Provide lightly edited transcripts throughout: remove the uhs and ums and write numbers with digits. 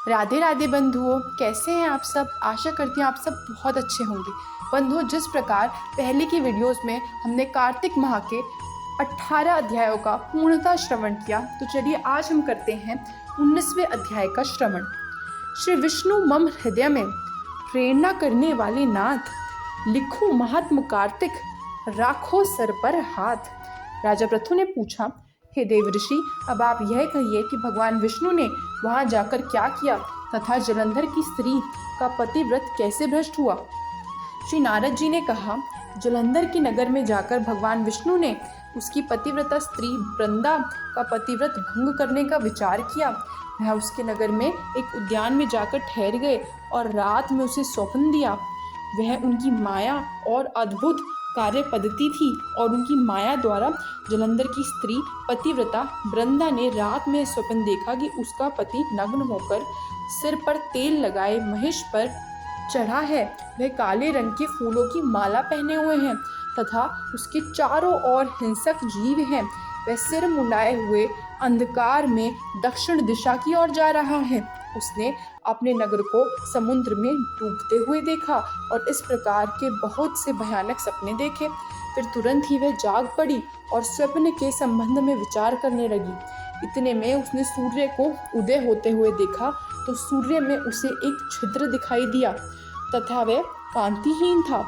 राधे राधे बंधुओं, कैसे हैं आप सब। आशा करती हूँ आप सब बहुत अच्छे होंगे। बंधुओं, जिस प्रकार पहले की वीडियोस में हमने कार्तिक माह के 18 अध्यायों का पूर्णतः श्रवण किया, तो चलिए आज हम करते हैं 19वें अध्याय का श्रवण। श्री विष्णु मम हृदय में प्रेरणा करने वाले नाथ, लिखो महात्म कार्तिक, राखो सर पर हाथ। राजा पृथु ने पूछा, हे देव ऋषि, अब आप यह कहिए कि भगवान विष्णु ने वहां जाकर क्या किया तथा जलंधर की स्त्री का पतिव्रत कैसे भ्रष्ट हुआ। श्री नारद जी ने कहा, जलंधर की नगर में जाकर भगवान विष्णु ने उसकी पतिव्रता स्त्री वृंदा का पतिव्रत भंग करने का विचार किया। वह उसके नगर में एक उद्यान में जाकर ठहर गए और रात में उसे स्वप्न दिया। वह उनकी माया और अद्भुत कार्य पद्धति थी और उनकी माया द्वारा जलंधर की स्त्री पतिव्रता वृंदा ने रात में स्वप्न देखा कि उसका पति नग्न होकर सिर पर तेल लगाए महिष पर चढ़ा है। वह काले रंग के फूलों की माला पहने हुए हैं तथा उसके चारों ओर हिंसक जीव हैं। वह सिर मुंडाए हुए अंधकार में दक्षिण दिशा की ओर जा रहा है। उसने अपने नगर को समुद्र में डूबते हुए देखा और इस प्रकार के बहुत से भयानक सपने देखे। फिर तुरंत ही वह जाग पड़ी और स्वप्न के संबंध में विचार करने लगी। इतने में उसने सूर्य को उदय होते हुए देखा तो सूर्य में उसे एक छिद्र दिखाई दिया तथा वह कांतिहीन था।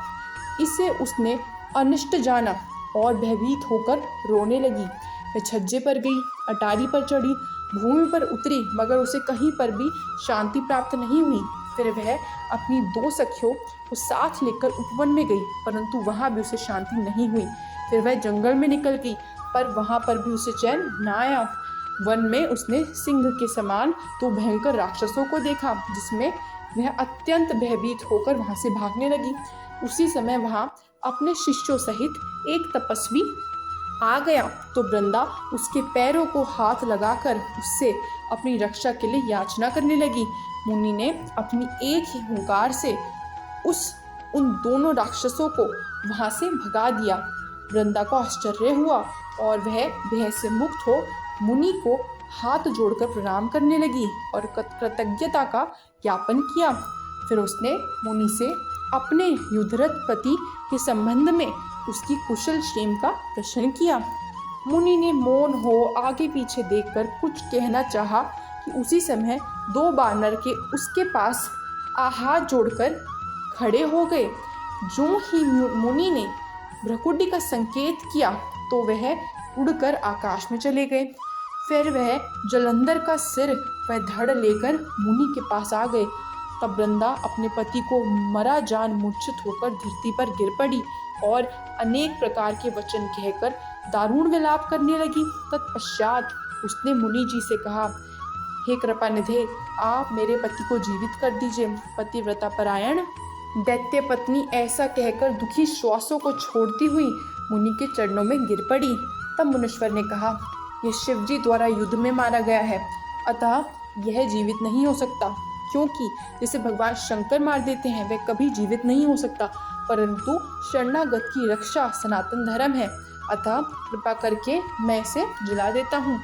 इसे उसने अनिष्ट जाना और भयभीत होकर रोने लगी। वह छज्जे पर गई, अटारी पर चढ़ी, भूमि पर उतरी, मगर उसे कहीं पर भी शांति प्राप्त नहीं हुई। फिर वह अपनी 2 सखियों को साथ लेकर उपवन में गई, परंतु वहां भी उसे शांति नहीं हुई। फिर वह जंगल में निकल गई, पर वहां पर भी उसे चैन न आया। वन में उसने सिंह के समान 2 भयंकर राक्षसों को देखा, जिसमें वह अत्यंत भयभीत होकर वहां से भागने लगी। उसी समय वहां अपने शिष्यों सहित एक तपस्वी आ गया तो वृंदा उसके पैरों को हाथ लगाकर उससे अपनी रक्षा के लिए याचना करने लगी। मुनि ने अपनी एक ही हुंकार से उन दोनों राक्षसों को वहां से भगा दिया। वृंदा को आश्चर्य हुआ और वह भय से मुक्त हो मुनि को हाथ जोड़कर प्रणाम करने लगी और कृतज्ञता का ज्ञापन किया। फिर उसने मुनि से अपने युद्धरत पति के संबंध में उसकी कुशल क्षेम का प्रश्न किया। मुनि ने मौन हो आगे पीछे देखकर कुछ कहना चाहा कि उसी समय 2 बानर के उसके पास हाथ जोड़कर खड़े हो गए। जो ही मुनि ने भ्रकुटी का संकेत किया तो वह उड़कर आकाश में चले गए। फिर वह जलंधर का सिर व धड़ लेकर मुनि के पास आ गए। तब वृंदा अपने पति को मरा जान मूर्छित होकर धरती पर गिर पड़ी और अनेक प्रकार के वचन कहकर दारुण विलाप करने लगी। तत्पश्चात उसने मुनि जी से कहा, हे कृपानिधे, आप मेरे पति को जीवित कर दीजिए। पतिव्रता परायण दैत्य पत्नी ऐसा कहकर दुखी श्वासों को छोड़ती हुई मुनि के चरणों में गिर पड़ी। तब मुनीश्वर ने कहा, यह शिवजी द्वारा युद्ध में मारा गया है, अतः यह जीवित नहीं हो सकता, क्योंकि जिसे भगवान शंकर मार देते हैं वह कभी जीवित नहीं हो सकता, परंतु शरणागत की रक्षा सनातन धर्म है, अतः कृपा करके मैं इसे जला देता हूँ।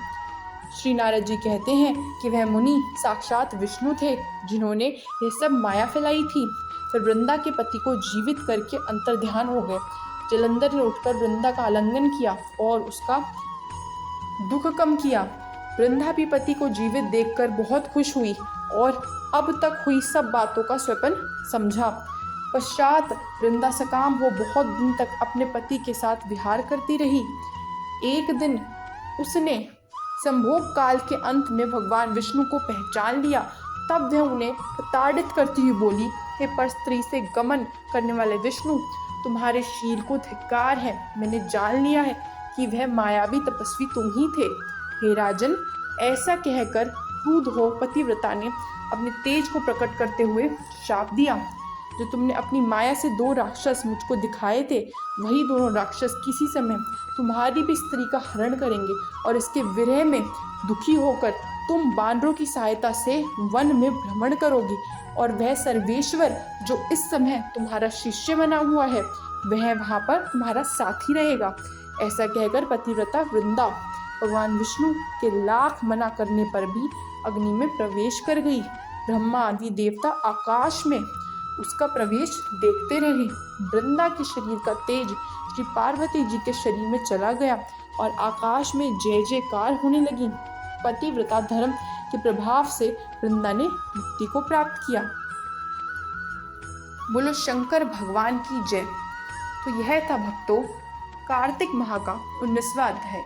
श्री नारद जी कहते हैं कि वह मुनि साक्षात विष्णु थे, जिन्होंने यह सब माया फैलाई थी। फिर वृंदा के पति को जीवित करके अंतर्ध्यान हो गए। जलंधर ने उठकर वृंदा का आलिंगन किया और उसका दुख कम किया। वृंदा भी पति को जीवित देखकर बहुत खुश हुई और अब तक हुई सब बातों का स्वप्न समझा। पश्चात वृंदा सकाम हो बहुत दिन तक अपने पति के साथ विहार करती रही। एक दिन उसने संभोग काल के अंत में भगवान विष्णु को पहचान लिया। तब वह उन्हें प्रताड़ित करती हुई बोली, हे पर स्त्री से गमन करने वाले विष्णु, तुम्हारे शील को धिक्कार है। मैंने जान लिया है कि वह मायावी तपस्वी तुम ही थे। हे राजन, ऐसा कहकर क्रुद्ध हो पतिव्रता ने अपने तेज को प्रकट करते हुए शाप दिया। जो तुमने अपनी माया से 2 राक्षस मुझको दिखाए थे, वही दोनों राक्षस किसी समय तुम्हारी भी स्त्री का हरण करेंगे और इसके विरह में दुखी होकर तुम बानरों की सहायता से वन में भ्रमण करोगी और वह सर्वेश्वर जो इस समय तुम्हारा शिष्य बना हुआ है, वह वहाँ पर तुम्हारा साथी रहेगा। ऐसा कहकर पतिव्रता वृंदा भगवान विष्णु के लाख मना करने पर भी अग्नि में प्रवेश कर गई। ब्रह्मा आदि देवता आकाश में उसका प्रवेश देखते रहे। वृंदा के शरीर का तेज श्री पार्वती जी के शरीर में चला गया और आकाश में जय जयकार होने लगी। पतिव्रता धर्म के प्रभाव से वृंदा ने मुक्ति को प्राप्त किया। बोलो शंकर भगवान की जय। तो यह था भक्तों कार्तिक माह का 19वां अध्याय।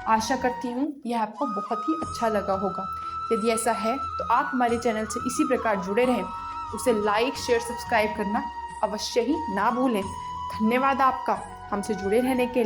आशा करती हूँ यह आपको बहुत ही अच्छा लगा होगा। यदि ऐसा है तो आप हमारे चैनल से इसी प्रकार जुड़े रहें। उसे लाइक शेयर सब्सक्राइब करना अवश्य ही ना भूलें। धन्यवाद आपका हमसे जुड़े रहने के लिए।